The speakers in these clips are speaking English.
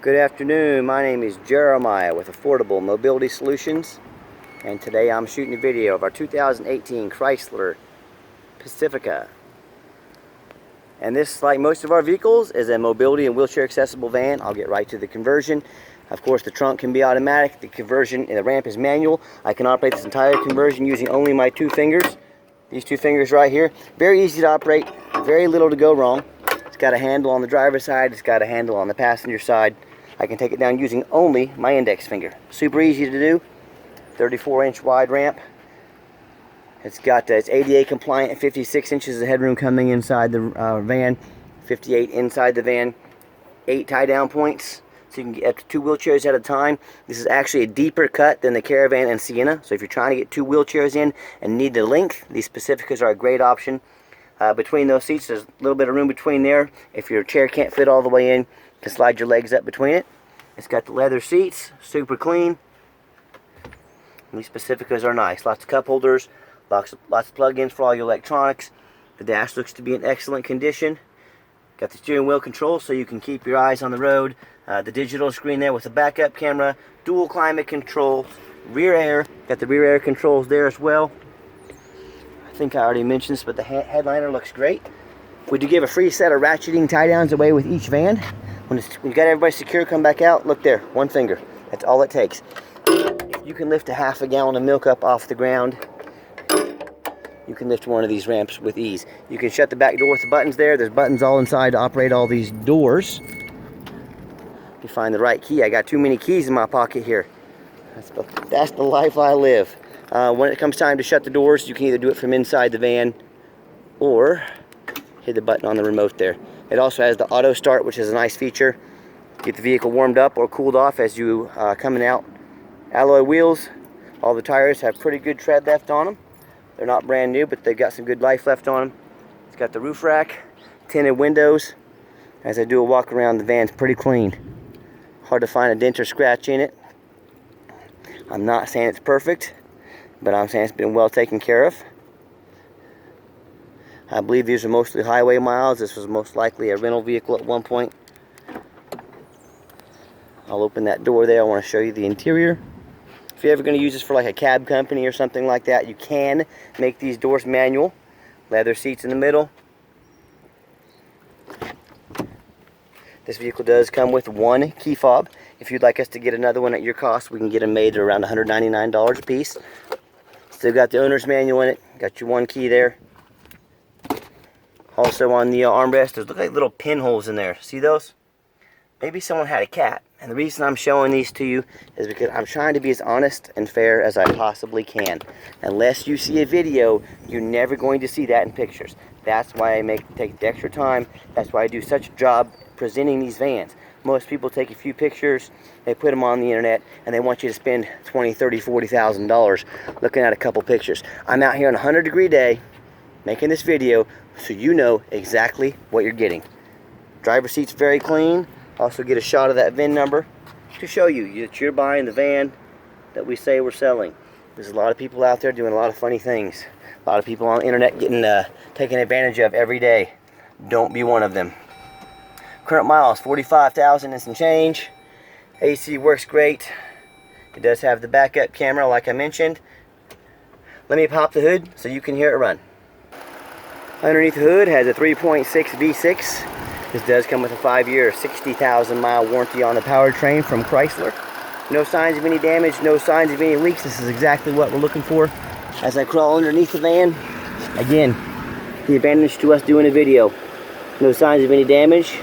Good afternoon, my name is Jeremiah with Affordable Mobility Solutions, and today I'm shooting a video of our 2018 Chrysler Pacifica. And this, like most of our vehicles, is a mobility and wheelchair accessible van. I'll get right to the conversion. Of course, the trunk can be automatic, the conversion and the ramp is manual. I can operate this entire conversion using only my two fingers. These two fingers right here. Very easy to operate, very little to go wrong. It's got a handle on the driver's side, it's got a handle on the passenger side. I can take it down using only my index finger. Super easy to do. 34-inch wide ramp. It's ADA compliant, 56 inches of headroom coming inside the van, 58 inside the van, 8 tie down points, so you can get up to 2 wheelchairs at a time. This is actually a deeper cut than the Caravan and Sienna, so if you're trying to get 2 wheelchairs in and need the length, these Pacificas are a great option. Between those seats, there's a little bit of room between there. If your chair can't fit all the way in, you can slide your legs up between it. It's got the leather seats, super clean. And these Pacificas are nice. Lots of cup holders, lots of plug-ins for all your electronics. The dash looks to be in excellent condition. Got the steering wheel controls so you can keep your eyes on the road. The digital screen there with the backup camera, dual climate controls, rear air. Got the rear air controls there as well. I think I already mentioned this, but the headliner looks great. We do give a free set of ratcheting tie downs away with each van. When you got everybody secure, come back out. Look there, one finger. That's all it takes. You can lift a half a gallon of milk up off the ground. You can lift one of these ramps with ease. You can shut the back door with the buttons there. There's buttons all inside to operate all these doors. You find the right key. I got too many keys in my pocket here. That's the life I live. When it comes time to shut the doors, you can either do it from inside the van or hit the button on the remote there. It also has the auto start, which is a nice feature. Get the vehicle warmed up or cooled off as you coming out. Alloy wheels. All the tires have pretty good tread left on them. They're not brand new, but they've got some good life left on them. It's got the roof rack, tinted windows. As I do a walk around, the van's pretty clean. Hard to find a dent or scratch in it. I'm not saying it's perfect, but I'm saying it's been well taken care of. I believe these are mostly highway miles. This was most likely a rental vehicle at one point. I'll open that door there. I want to show you the interior. If you're ever going to use this for like a cab company or something like that, you can make these doors manual. Leather seats in the middle. This vehicle does come with one key fob. If you'd like us to get another one at your cost, we can get them made at around $199 a piece. Still got the owner's manual in it. Got your one key there. Also on the armrest, there's look like little pinholes in there. See those? Maybe someone had a cat. And the reason I'm showing these to you is because I'm trying to be as honest and fair as I possibly can. Unless you see a video, you're never going to see that in pictures. That's why I take the extra time. That's why I do such a job presenting these vans. Most people take a few pictures, they put them on the internet, and they want you to spend $20,000, $30,000, $40,000 looking at a couple pictures. I'm out here on a 100-degree day making this video so you know exactly what you're getting. Driver seat's very clean. Also get a shot of that VIN number to show you that you're buying the van that we say we're selling. There's a lot of people out there doing a lot of funny things. A lot of people on the internet getting taken advantage of every day. Don't be one of them. Current miles 45,000 and some change. AC works great. It does have the backup camera like I mentioned. Let me pop the hood so you can hear it run. Underneath the hood has a 3.6 V6. This does come with a 5-year, 60,000 mile warranty on the powertrain from Chrysler. No signs of any damage, no signs of any leaks. This is exactly what we're looking for. As I crawl underneath the van, again, the advantage to us doing a video. No signs of any damage,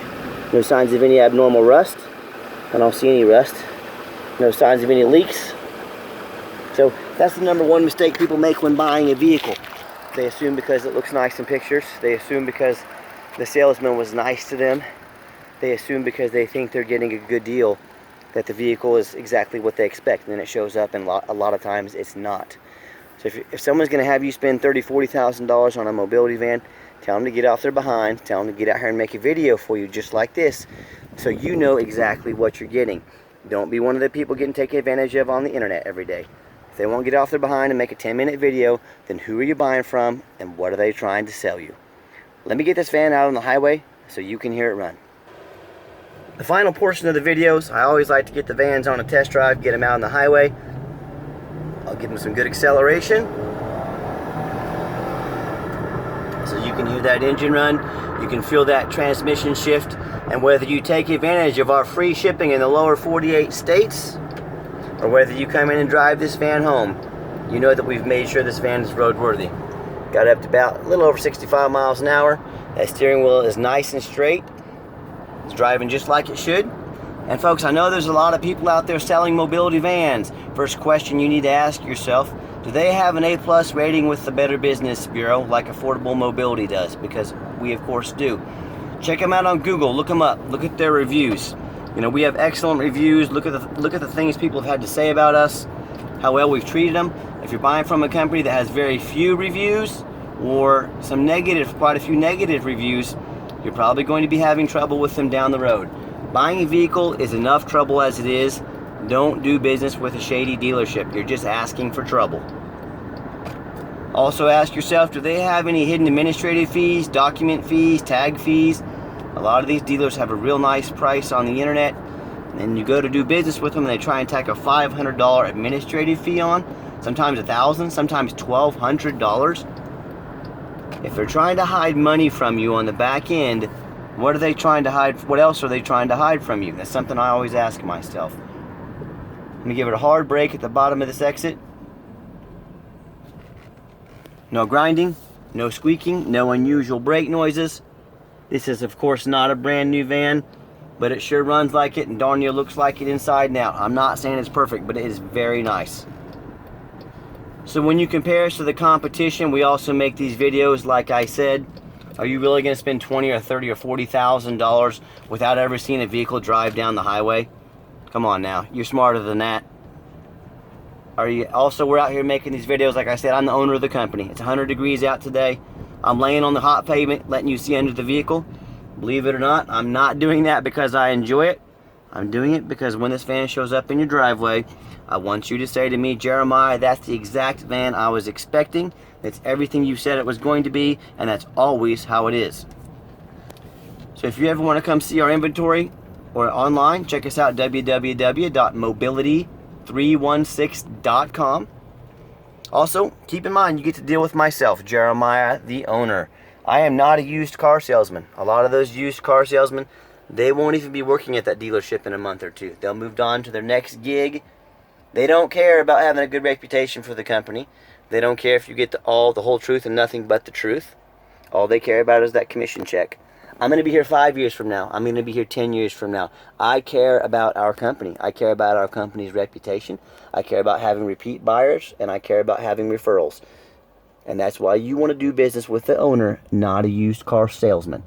no signs of any abnormal rust. I don't see any rust. No signs of any leaks. So that's the #1 mistake people make when buying a vehicle. They assume because it looks nice in pictures. They assume because the salesman was nice to them. They assume because they think they're getting a good deal that the vehicle is exactly what they expect. And then it shows up and a lot of times it's not. So if someone's going to have you spend $30,000, $40,000 on a mobility van, tell them to get off their behind. Tell them to get out here and make a video for you just like this so you know exactly what you're getting. Don't be one of the people getting taken advantage of on the internet every day. If they won't get off their behind and make a 10-minute video, then who are you buying from and what are they trying to sell you? Let me get this van out on the highway so you can hear it run. The final portion of the videos, I always like to get the vans on a test drive, get them out on the highway. I'll give them some good acceleration, so you can hear that engine run, you can feel that transmission shift, and whether you take advantage of our free shipping in the lower 48 states, or whether you come in and drive this van home, you know that we've made sure this van is roadworthy. Got up to about a little over 65 miles an hour. That steering wheel is nice and straight. It's driving just like it should. And folks, I know there's a lot of people out there selling mobility vans. First question you need to ask yourself, do they have an A+ rating with the Better Business Bureau like Affordable Mobility does? Because we of course do. Check them out on Google, look them up, look at their reviews. You know, we have excellent reviews. Look at the things people have had to say about us, how well we've treated them. If you're buying from a company that has very few reviews or some negative, quite a few negative reviews, you're probably going to be having trouble with them down the road. Buying a vehicle is enough trouble as it is. Don't do business with a shady dealership. You're just asking for trouble. Also ask yourself, do they have any hidden administrative fees, document fees, tag fees? A lot of these dealers have a real nice price on the internet, and you go to do business with them and they try and tack a $500 administrative fee on, sometimes $1,000, sometimes $1,200. If they're trying to hide money from you on the back end, what are they trying to hide? What else are they trying to hide from you? That's something I always ask myself. Let me give it a hard brake at the bottom of this exit. No grinding, no squeaking, no unusual brake noises. This is of course not a brand new van, but it sure runs like it and darn near looks like it inside and out. I'm not saying it's perfect, but it is very nice. So when you compare us to the competition, we also make these videos, like I said. Are you really going to spend $20,000 or $30,000 or $40,000 without ever seeing a vehicle drive down the highway? Come on now, you're smarter than that. Also, we're out here making these videos, like I said, I'm the owner of the company. It's 100 degrees out today. I'm laying on the hot pavement, letting you see under the vehicle. Believe it or not, I'm not doing that because I enjoy it. I'm doing it because when this van shows up in your driveway, I want you to say to me, Jeremiah, that's the exact van I was expecting. That's everything you said it was going to be, and that's always how it is. So if you ever want to come see our inventory or online, check us out at www.mobility316.com. Also, keep in mind, you get to deal with myself, Jeremiah, the owner. I am not a used car salesman. A lot of those used car salesmen, they won't even be working at that dealership in a month or two. They'll move on to their next gig. They don't care about having a good reputation for the company. They don't care if you get the whole truth and nothing but the truth. All they care about is that commission check. I'm going to be here 5 years from now. I'm going to be here 10 years from now. I care about our company. I care about our company's reputation. I care about having repeat buyers, and I care about having referrals. And that's why you want to do business with the owner, not a used car salesman.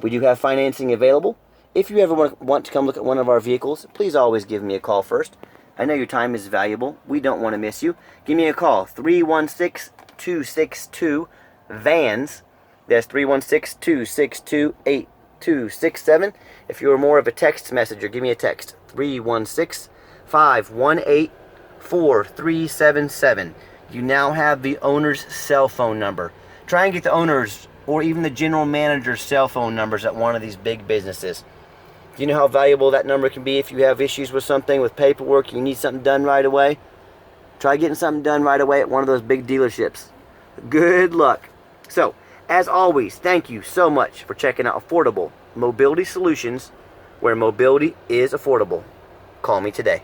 We do have financing available. If you ever want to come look at one of our vehicles, please always give me a call first. I know your time is valuable. We don't want to miss you. Give me a call, 316-262-VANS. That's 316-262-8267. If you're more of a text messenger, give me a text, 316-518-4377. You now have the owner's cell phone number. Try and get the owner's or even the general manager's cell phone numbers at one of these big businesses. Do you know how valuable that number can be if you have issues with something, with paperwork, you need something done right away? Try getting something done right away at one of those big dealerships. Good luck. So, as always, thank you so much for checking out Affordable Mobility Solutions, where mobility is affordable. Call me today.